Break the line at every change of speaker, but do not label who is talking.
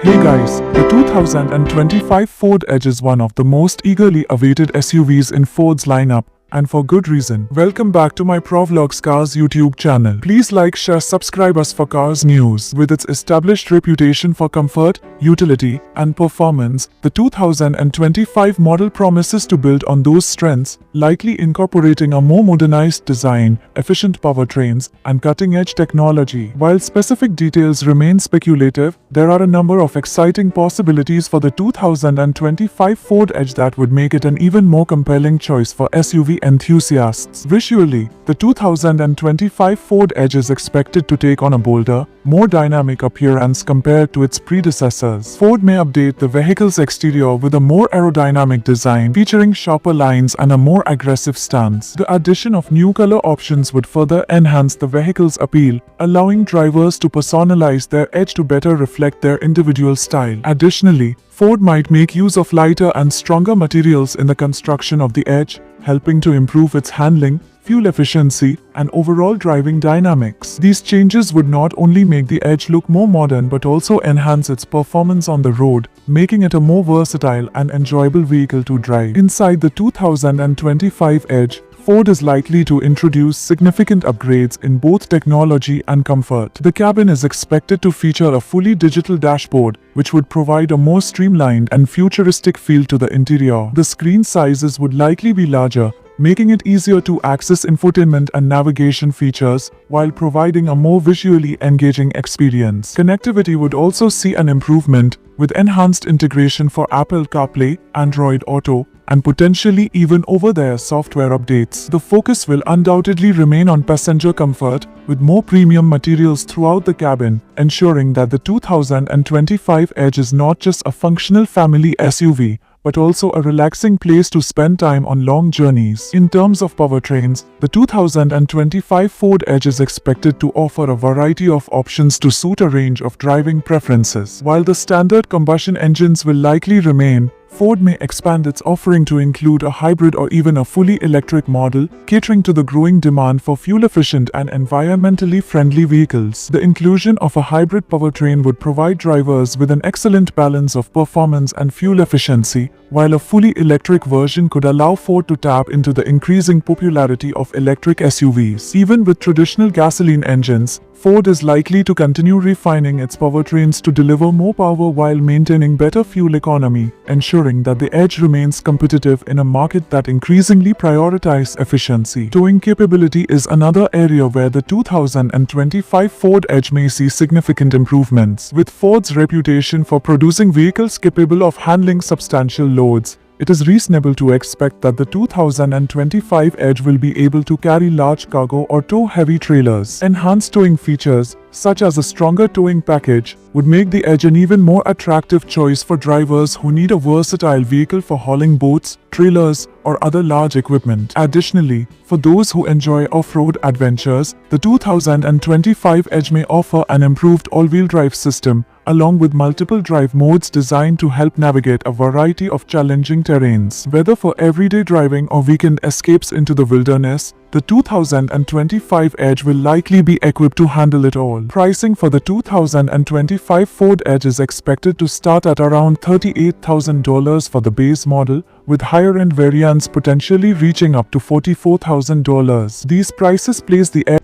Hey guys, the 2025 Ford Edge is one of the most eagerly awaited SUVs in Ford's lineup, and for good reason. Welcome back to my Provlogs Cars YouTube channel. Please like, share, subscribe us for cars news. With its established reputation for comfort, utility, and performance, the 2025 model promises to build on those strengths, likely incorporating a more modernized design, efficient powertrains, and cutting-edge technology. While specific details remain speculative, there are a number of exciting possibilities for the 2025 Ford Edge that would make it an even more compelling choice for SUV enthusiasts. Visually, the 2025 Ford Edge is expected to take on a bolder, more dynamic appearance compared to its predecessors. Ford may update the vehicle's exterior with a more aerodynamic design featuring sharper lines and a more aggressive stance. The addition of new color options would further enhance the vehicle's appeal, allowing drivers to personalize their Edge to better reflect their individual style. Additionally, Ford might make use of lighter and stronger materials in the construction of the Edge, helping to improve its handling, fuel efficiency, and overall driving dynamics. These changes would not only make the Edge look more modern but also enhance its performance on the road, making it a more versatile and enjoyable vehicle to drive. Inside the 2025 Edge, Ford is likely to introduce significant upgrades in both technology and comfort. The cabin is expected to feature a fully digital dashboard, which would provide a more streamlined and futuristic feel to the interior. The screen sizes would likely be larger, making it easier to access infotainment and navigation features while providing a more visually engaging experience. Connectivity would also see an improvement, with enhanced integration for Apple CarPlay, Android Auto, and potentially even over-the-air software updates. The focus will undoubtedly remain on passenger comfort, with more premium materials throughout the cabin, ensuring that the 2025 Edge is not just a functional family SUV, but also a relaxing place to spend time on long journeys. In terms of powertrains, the 2025 Ford Edge is expected to offer a variety of options to suit a range of driving preferences. While the standard combustion engines will likely remain, Ford may expand its offering to include a hybrid or even a fully electric model, catering to the growing demand for fuel-efficient and environmentally friendly vehicles. The inclusion of a hybrid powertrain would provide drivers with an excellent balance of performance and fuel efficiency, while a fully electric version could allow Ford to tap into the increasing popularity of electric SUVs. Even with traditional gasoline engines, Ford is likely to continue refining its powertrains to deliver more power while maintaining better fuel economy, ensuring that the Edge remains competitive in a market that increasingly prioritizes efficiency. Towing capability is another area where the 2025 Ford Edge may see significant improvements. With Ford's reputation for producing vehicles capable of handling substantial loads, it is reasonable to expect that the 2025 Edge will be able to carry large cargo or tow heavy trailers. Enhanced towing features, such as a stronger towing package, would make the Edge an even more attractive choice for drivers who need a versatile vehicle for hauling boats, trailers, or other large equipment. Additionally, for those who enjoy off-road adventures, the 2025 Edge may offer an improved all-wheel drive system, along with multiple drive modes designed to help navigate a variety of challenging terrains. Whether for everyday driving or weekend escapes into the wilderness, the 2025 Edge will likely be equipped to handle it all. Pricing for the 2025 Ford Edge is expected to start at around $38,000 for the base model, with higher-end variants potentially reaching up to $44,000. These prices place the Edge